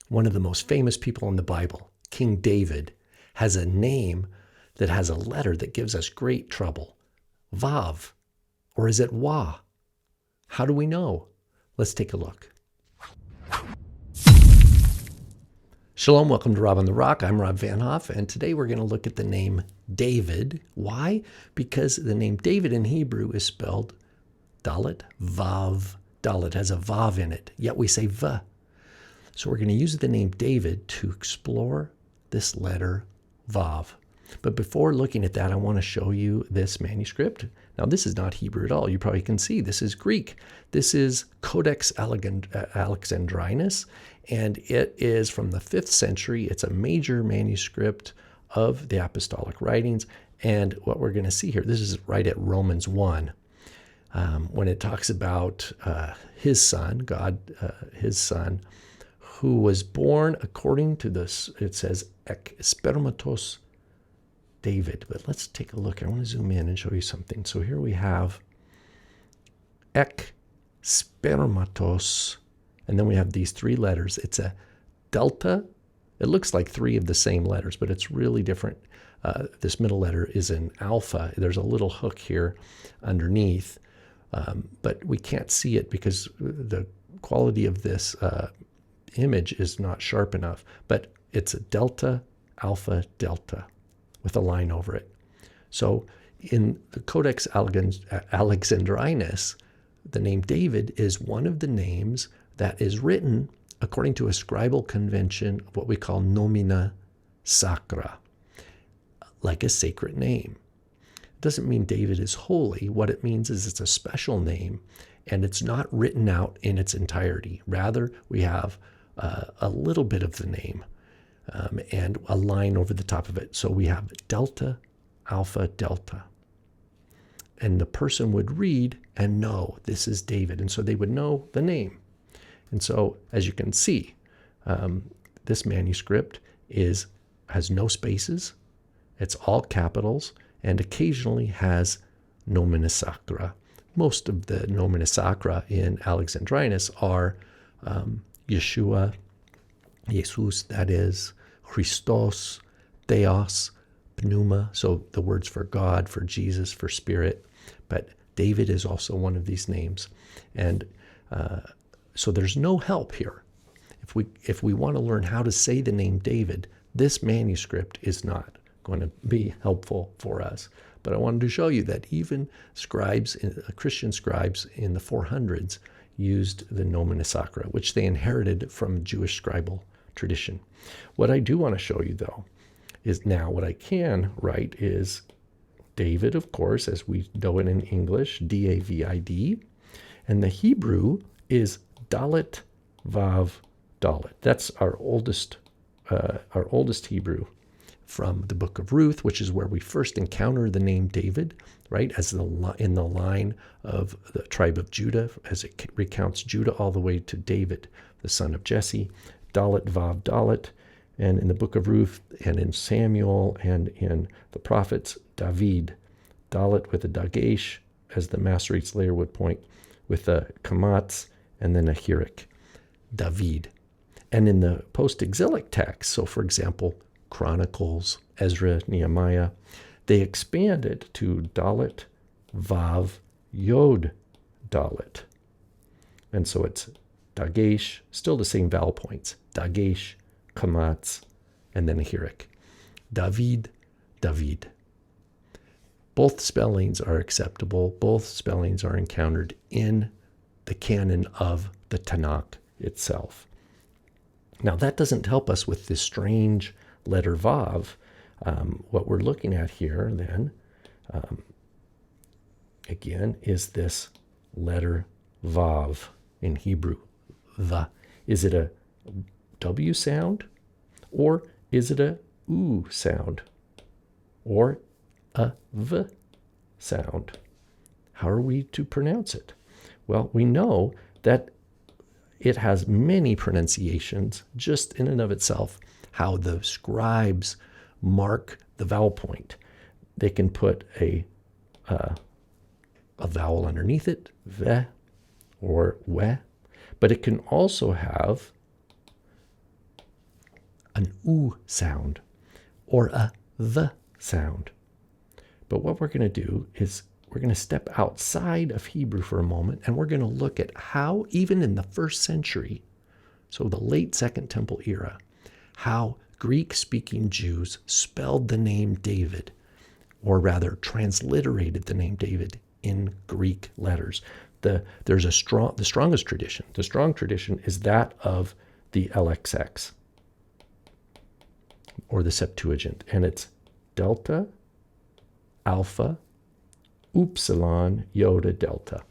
one of the most famous people in the Bible, King David, has a name that has a letter that gives us great trouble. Vav. Or is it Wa? How do we know? Let's take a look. Shalom, welcome to Rob on the Rock. I'm Rob Van Hoff, and today we're going to look at the name David. Why? Because the name David in Hebrew is spelled Dalet, Vav. Dalet has a Vav in it, yet we say V. So we're going to use the name David to explore this letter Vav. But before looking at that, I want to show you this manuscript. Now, this is not Hebrew at all. You probably can see this is Greek. This is Codex Alexandrinus, and it is from the 5th century. It's a major manuscript of the apostolic writings. And what we're going to see here, this is right at Romans 1, when it talks about his son, God, his son, who was born according to this, it says, ek spermatos David. But let's take a look. I want to zoom in and show you something. So here we have ek spermatos, and then we have these 3 letters. It's a delta. It looks like 3 of the same letters, but it's really different. This middle letter is an alpha. There's a little hook here underneath, but we can't see it because the quality of this image is not sharp enough. But it's a delta, alpha, delta, with a line over it. So in the Codex Alexandrinus, the name David is one of the names that is written according to a scribal convention of what we call nomina sacra, like a sacred name. It doesn't mean David is holy. What it means is it's a special name, and it's not written out in its entirety. Rather, we have a little bit of the name and a line over the top of it. So we have delta, alpha, delta. And the person would read and know this is David. And so they would know the name. And so, as you can see, this manuscript has no spaces. It's all capitals and occasionally has nomina sacra. Most of the nomina sacra in Alexandrinus are Yeshua, Jesus, that is, Christos, Theos, Pneuma, so the words for God, for Jesus, for Spirit. But David is also one of these names. And so there's no help here. If we want to learn how to say the name David, this manuscript is not going to be helpful for us. But I wanted to show you that even scribes, Christian scribes in the 400s, used the nomina sacra, which they inherited from Jewish scribal tradition. What I do want to show you, though, is now what I can write is David, of course, as we know it in English, D-A-V-I-D, and the Hebrew is Dalet Vav Dalet. That's our oldest Hebrew from the book of Ruth, which is where we first encounter the name David, right, as in the line of the tribe of Judah, as it recounts Judah all the way to David, the son of Jesse. Dalet Vav Dalet, and in the book of Ruth and in Samuel and in the prophets, David, Dalet with a dagesh, as the Masoretes later would point, with a kamatz and then a hirik, David. And in the post-exilic text, so for example, Chronicles, Ezra, Nehemiah, they expand it to Dalet Vav Yod Dalet. And so it's dagesh, still the same vowel points, dagesh, kamatz, and then a hirik. David, David. Both spellings are acceptable. Both spellings are encountered in the canon of the Tanakh itself. Now, that doesn't help us with this strange letter Vav. What we're looking at here, then, again, is this letter Vav in Hebrew. The. Is it a W sound? Or is it a U sound? Or a V sound? How are we to pronounce it? Well, we know that it has many pronunciations just in and of itself, how the scribes mark the vowel point. They can put a vowel underneath it, ve or we, but it can also have an U sound or a the sound. But what we're going to do is we're going to step outside of Hebrew for a moment, and we're going to look at how, even in the first century, so the late Second Temple era, how Greek-speaking Jews spelled the name David, or rather transliterated the name David in Greek letters. The strongest tradition. The strong tradition is that of the LXX, or the Septuagint, and it's delta, alpha, upsilon, iota, delta.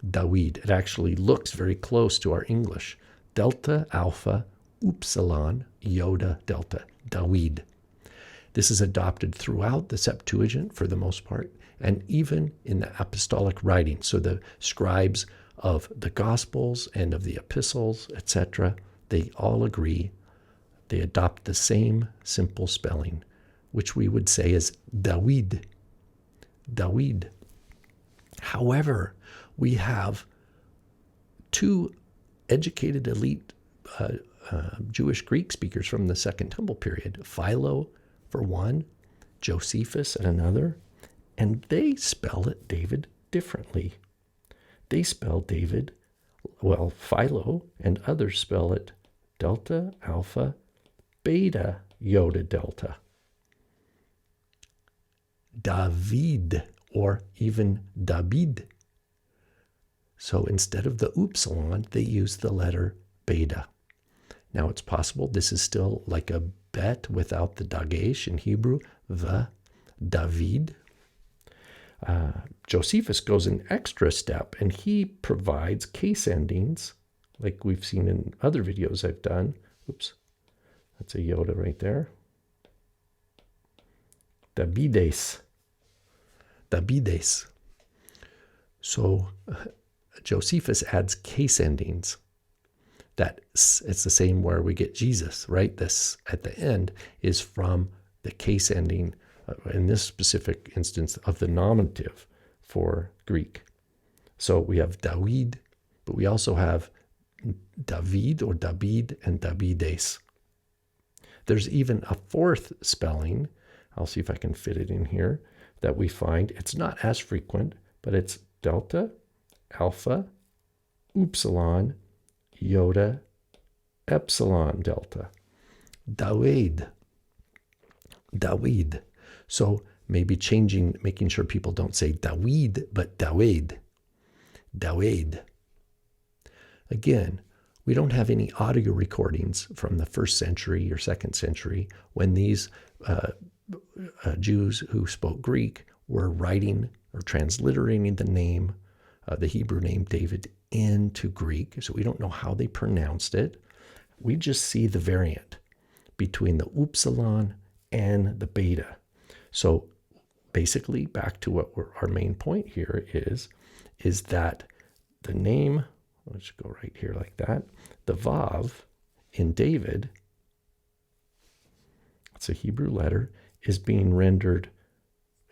Dawid. It actually looks very close to our English. Delta, alpha, upsilon, iota, delta. Dawid. This is adopted throughout the Septuagint for the most part, and even in the apostolic writing. So the scribes of the Gospels and of the epistles, etc., they all agree. They adopt the same simple spelling, which we would say is Dawid. Dawid. However, we have two educated elite Jewish Greek speakers from the Second Temple period, Philo for one, Josephus at another, and they spell it David differently. They spell David, well, Philo and others spell it delta, alpha, beta, iota, delta. David, or even David. So instead of the upsilon, they use the letter beta. Now it's possible this is still like a bet without the dagesh in Hebrew, the David. Josephus goes an extra step, and he provides case endings, like we've seen in other videos I've done. Oops, that's a iota right there. Davides. Davides. So Josephus adds case endings. It's the same where we get Jesus, right? This at the end is from the case ending, in this specific instance, of the nominative for Greek. So we have Dawid, but we also have David or David and Davides. There's even a fourth spelling, I'll see if I can fit it in here, that we find. It's not as frequent, but it's delta, alpha, upsilon, iota, epsilon, delta. Dawid. Dawid. So maybe making sure people don't say Dawid, but Dawid. Dawid. Again, we don't have any audio recordings from the first century or second century when these Jews who spoke Greek were writing or transliterating the name, the Hebrew name David, into Greek. So we don't know how they pronounced it. We just see the variant between the upsilon and the beta. So basically, back to what our main point here is that the name, let's go right here like that, the Vav in David, it's a Hebrew letter, is being rendered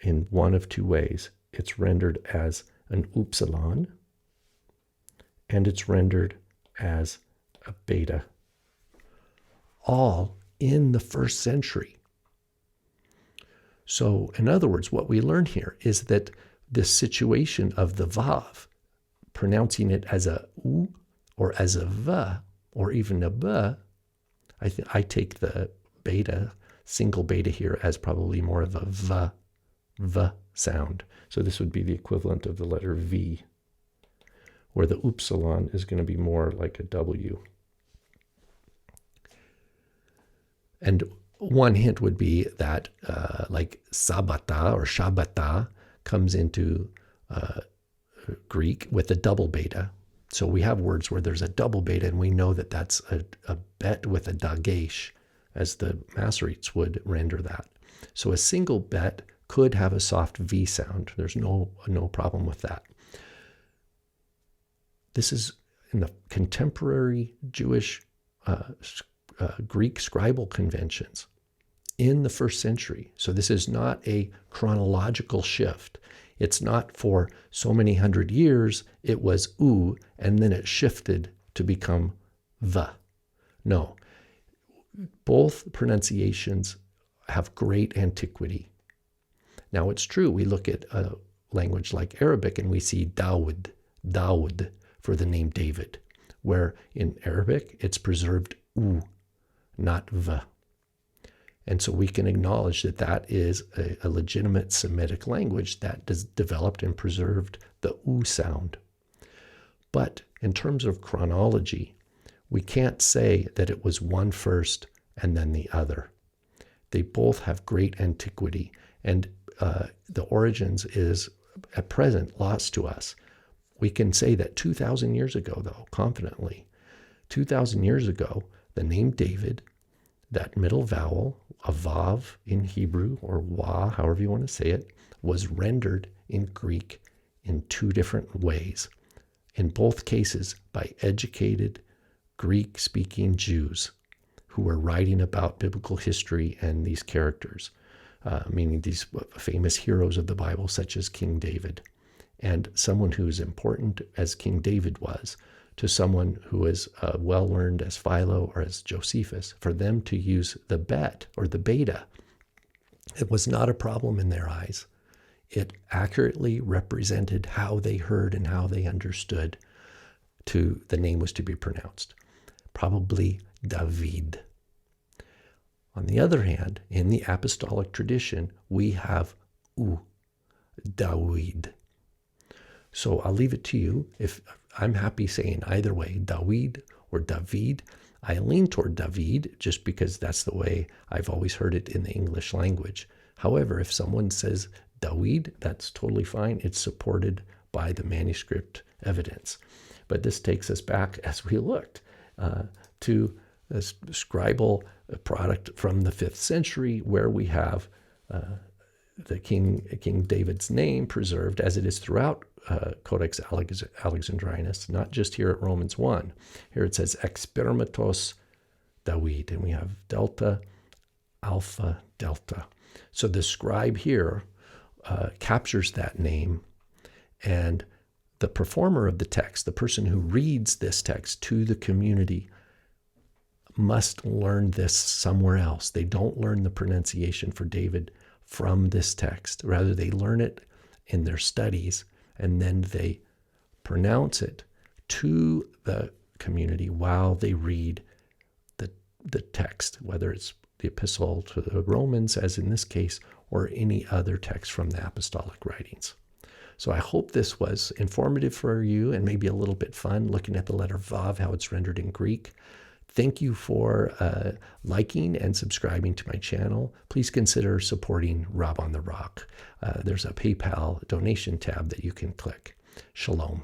in one of two ways. It's rendered as an upsilon, and it's rendered as a beta, all in the first century. So, in other words, what we learn here is that this situation of the Vav, pronouncing it as a U or as a V or even a B, I take the beta, single beta here, as probably more of a V sound. So this would be the equivalent of the letter V, where the upsilon is going to be more like a W. And one hint would be that like sabata or shabata comes into Greek with a double beta. So we have words where there's a double beta, and we know that that's a bet with a dagesh, as the Masoretes would render that. So a single bet could have a soft V sound. There's no problem with that. This is in the contemporary Jewish Greek scribal conventions in the first century. So this is not a chronological shift. It's not for so many hundred years it was U and then it shifted to become V. No. Both pronunciations have great antiquity. Now, it's true, we look at a language like Arabic and we see Dawood, for the name David, where in Arabic it's preserved U, not V. And so we can acknowledge that that is a legitimate Semitic language that developed and preserved the U sound. But in terms of chronology, we can't say that it was one first and then the other. They both have great antiquity, and the origins is at present lost to us. We can say that 2,000 years ago, though, confidently, 2,000 years ago, the name David, that middle vowel, a vav in Hebrew, or wa, however you want to say it, was rendered in Greek in two different ways. In both cases, by educated Greek-speaking Jews who were writing about biblical history and these characters, meaning these famous heroes of the Bible, such as King David, and someone who is important as King David was to someone who is well-learned as Philo or as Josephus, for them to use the bet or the beta. It was not a problem in their eyes. It accurately represented how they heard and how they understood the name was to be pronounced. Probably David. On the other hand, in the apostolic tradition, we have Dawid. So I'll leave it to you. If I'm happy saying either way, Dawid or David. I lean toward David just because that's the way I've always heard it in the English language. However, if someone says Dawid, that's totally fine. It's supported by the manuscript evidence. But this takes us back, as we looked, to a scribal product from the 5th century, where we have the King David's name preserved as it is throughout Codex Alexandrinus, not just here at Romans 1. Here it says Expermatos David, and we have delta, alpha, delta. So the scribe here captures that name, and the performer of the text, the person who reads this text to the community, must learn this somewhere else. They don't learn the pronunciation for David from this text. Rather, they learn it in their studies, and then they pronounce it to the community while they read the text, whether it's the epistle to the Romans, as in this case, or any other text from the apostolic writings. So I hope this was informative for you and maybe a little bit fun, looking at the letter Vav, how it's rendered in Greek. Thank you for liking and subscribing to my channel. Please consider supporting Rob on the Rock. There's a PayPal donation tab that you can click. Shalom.